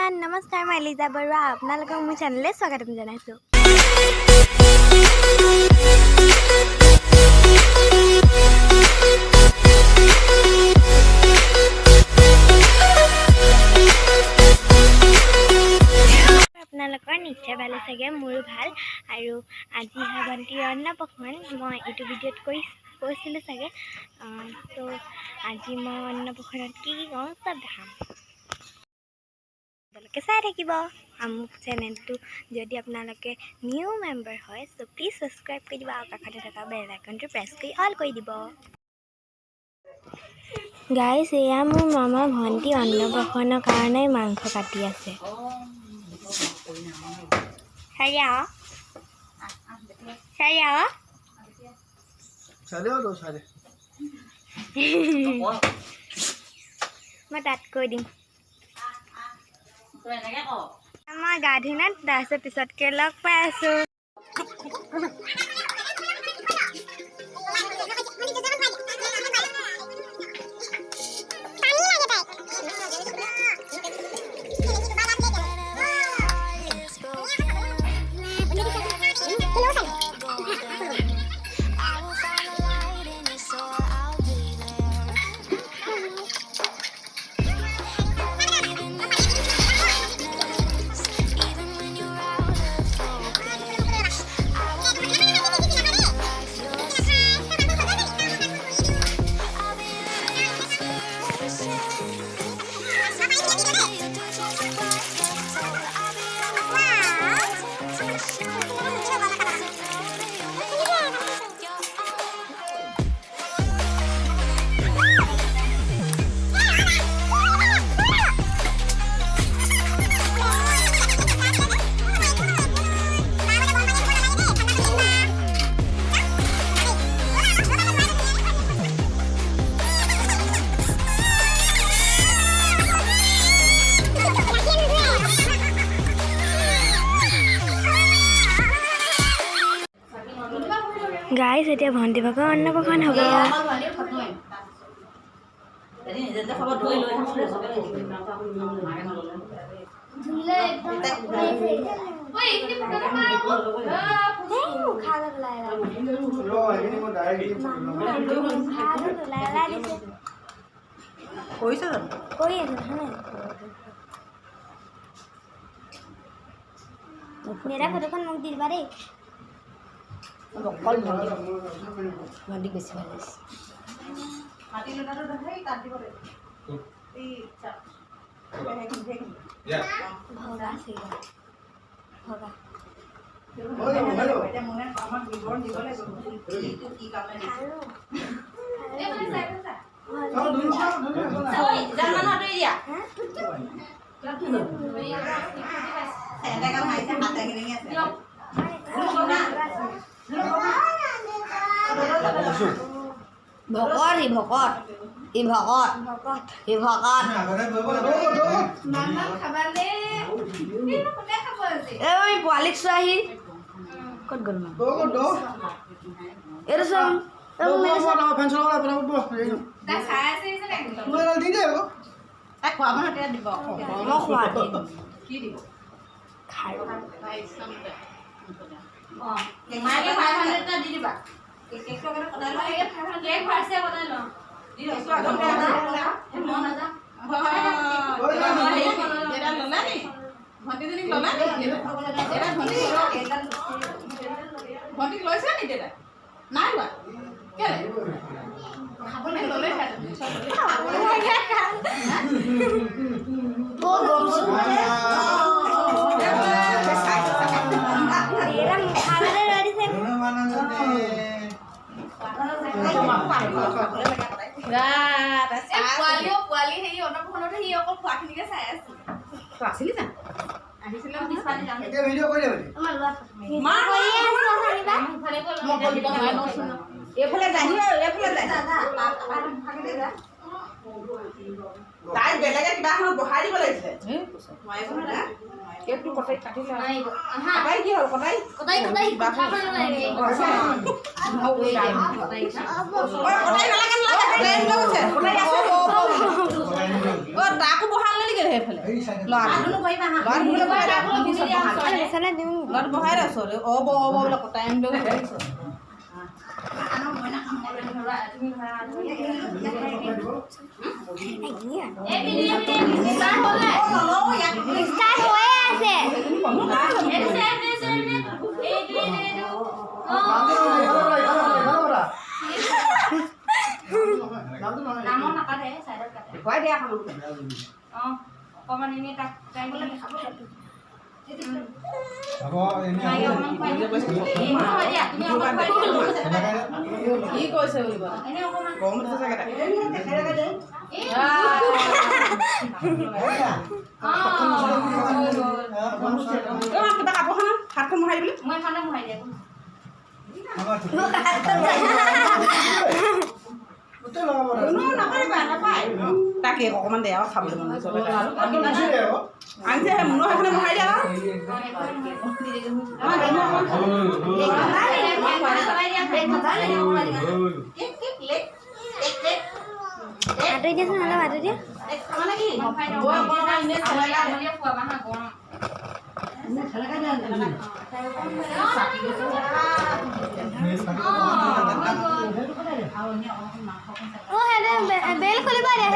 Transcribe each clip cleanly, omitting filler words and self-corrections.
Everyone नमस्कार मैं लिजा बरुआ आपनालोকক মোৰ চেনেললৈ স্বাগতম জনাইছো। আপোনালোকৰ নিশ্চয় ভালে চাগে, মোৰো ভাল। আৰু আজি ভণ্টিৰ অন্নপ্ৰসন মই এইটো ভিডিঅ'ত কৈছিলোঁ চাগে। তো আজি মই অন্নপ্ৰসনত কি কওঁ চব দেখাম, আপোনালোকে চাই থাকিব। মোৰ চেনেলটো যদি আপোনালোকে নিউ মেম্বাৰ হয় সো প্লিজ ছাবস্ক্ৰাইব কৰি দিব আৰু কাষতে থকা বেল আইকনটো প্ৰেছ কৰি অল কৰি দিব। গাইজ, এয়া মোৰ মামা ভণ্টি অন্নপ্ৰসনৰ কাৰণে মাংস কাটি আছে। মই তাত কৈ দিম মই গা ধুই না, তাৰপিছত পিছতকৈ লগ পাই আছোঁ। গাইজ, এতিয়া ভণ্টি ভাগৰ অন্নপ্ৰসন হ'ব। मेरा ফটোখন মোক দি দিবা দেই। অকল ভণ্টি বেছি ভাল লাগিছে। পোৱালিক চোৱা আহি ক'ত গ'ল? ভণ্টিক লৈছে নি দেতা? নাই লোৱা কেলে? খাবলৈ ল'লে পোৱালি হেৰি অন্নপ্ৰসনতে সি অকল খোৱাখিনিকে চাই আছে। আছিলি জানো? তাই বেলেগে কিবা এখন বহাই দিব লাগিছে। কেকটো কটাই কাটি কটাই কি হ'ল? কটাই নালাগে অ' তাকো বহাল নেকি সেইফালে ল'ৰাটো বহাই দে ওচৰত অ' বোলে কটাই আনিব খুৱাই দিয়া অকণমান এনেই তাক টাইমলৈ দেখাব কি কৈছে গৰম চাগে কিবা কাপোৰখন হাতখন মোহাৰি দিবলৈ মই এখনে মোহাৰি দিয়া তাকে অকণমান দে আৰু খাবলৈ মন আনিছে মুনৰ সেইখনে মোহাৰি দিয়া আঁতৰি দিয়াচোন অলপ আঁতৰি দিয়া বেল খুলিব দিয়া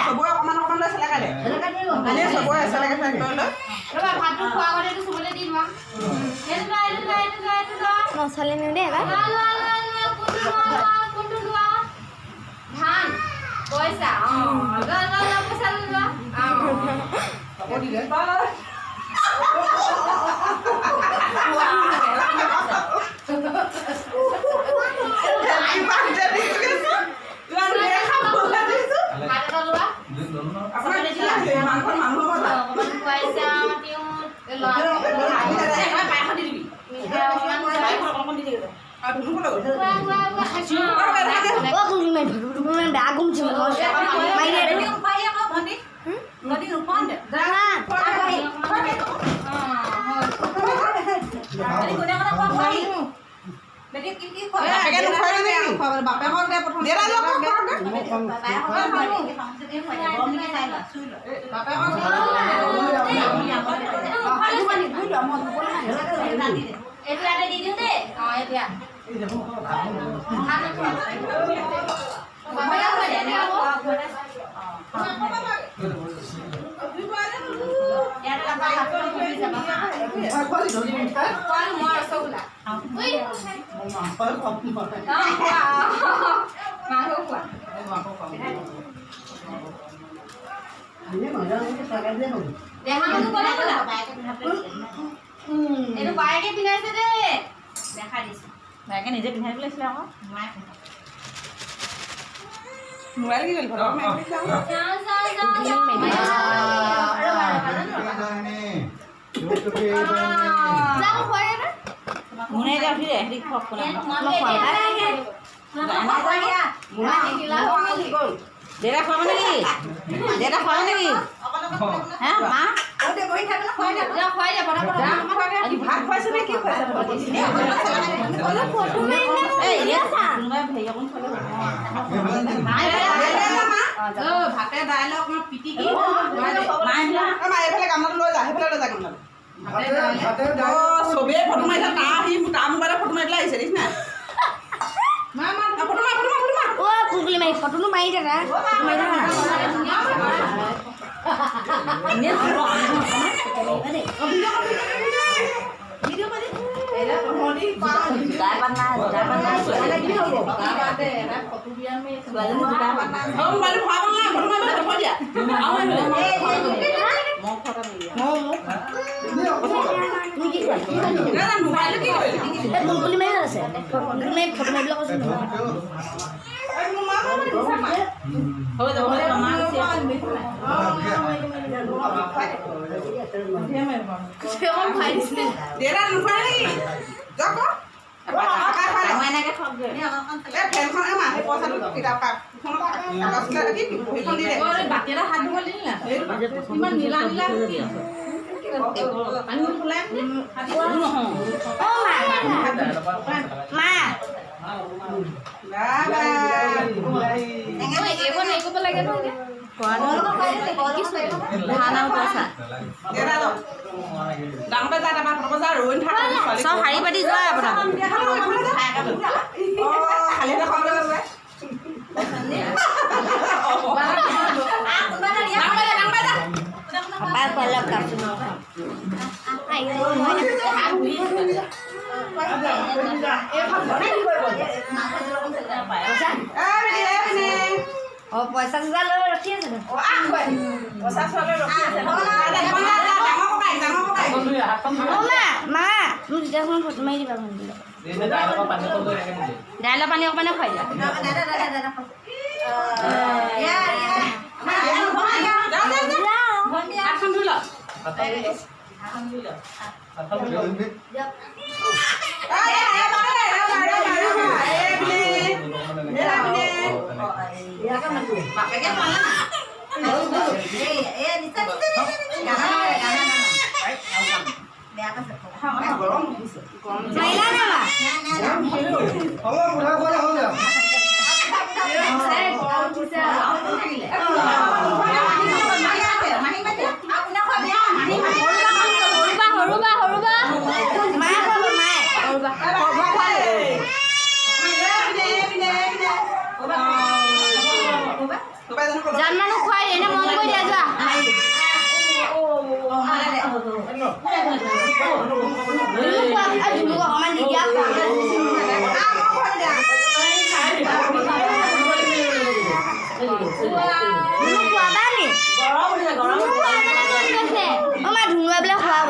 চবৰে অকণমান অকণমান লৈ চেলেকা দে চবৰে চেলেকা ভাতটো খোৱা আগতে চবলৈ দি দিবা মচলা নিওঁ দেই এবাৰ ধান পইচা পইচা নিজে পিন্ধাই পেলাইছিলে আকৌ মোবাইল কি কৰিল মুনে উঠি দে দেউতা খোৱাব নেকি দেউতা খোৱাব নেকি হে মা ভাত খুৱাইছে নে কি খুৱাইছে ভাতে দাইলে অকণমান পিটিকি এইফালে কামত লৈ যা সেইফালে লৈ যা কামত চবেই ফটো মাৰিছে তাৰ মোবাইলত ফটো মাৰি পেলাই আহিছে দেখিছ না ফটোটো মাৰি থাকা চব শাৰী পাতি যোৱা আপোনাৰ পইচা চইচা লৈ ৰখি আছে মা মোক তেতিয়াখন ফটো মাৰি দিবা ভণ্টি দাইলৰ পানী অকণমানে খুৱাই দিয়া জানমানো খুৱাই এনে মন কৰি দিয়া যোৱা অকণমান দি দিয়া ধুনুৱা বোলে খুৱাব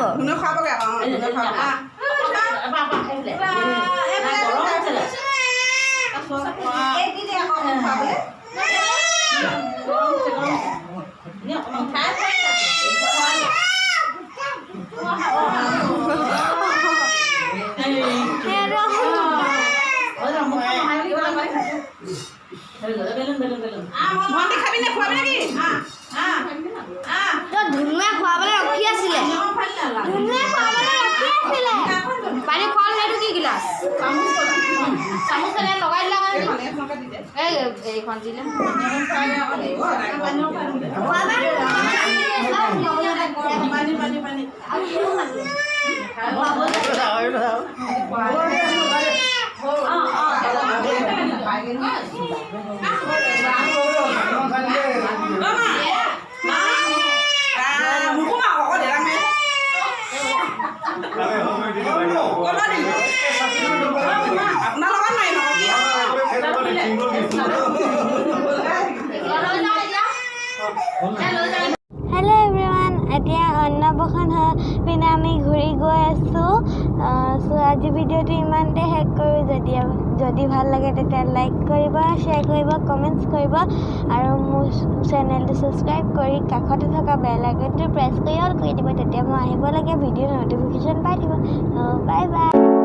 ধুনুৱে খুৱাবলৈ ৰখি আছিলে পানী খোৱা সেইটো কি গিলাচ চামুচ লগাই দিলা এইখন দিলে হেল্ল' এভৰিৱান এতিয়া অন্নপ্ৰসন্ন পিনে আমি ঘূৰি গৈ আছোঁ চ' আজি ভিডিঅ'টো ইমানতে শেষ কৰোঁ যদি ভাল লাগে তেতিয়া লাইক কৰিব শ্বেয়াৰ কৰিব কমেণ্টছ কৰিব আৰু মোৰ চেনেলটো ছাবস্ক্ৰাইব কৰি কাষতে থকা বেল আইকনটো প্ৰেছ কৰি অল কৰি দিব তেতিয়া মই আহিব লাগে ভিডিঅ'ৰ ন'টিফিকেশ্যন পাই দিব বাই বাই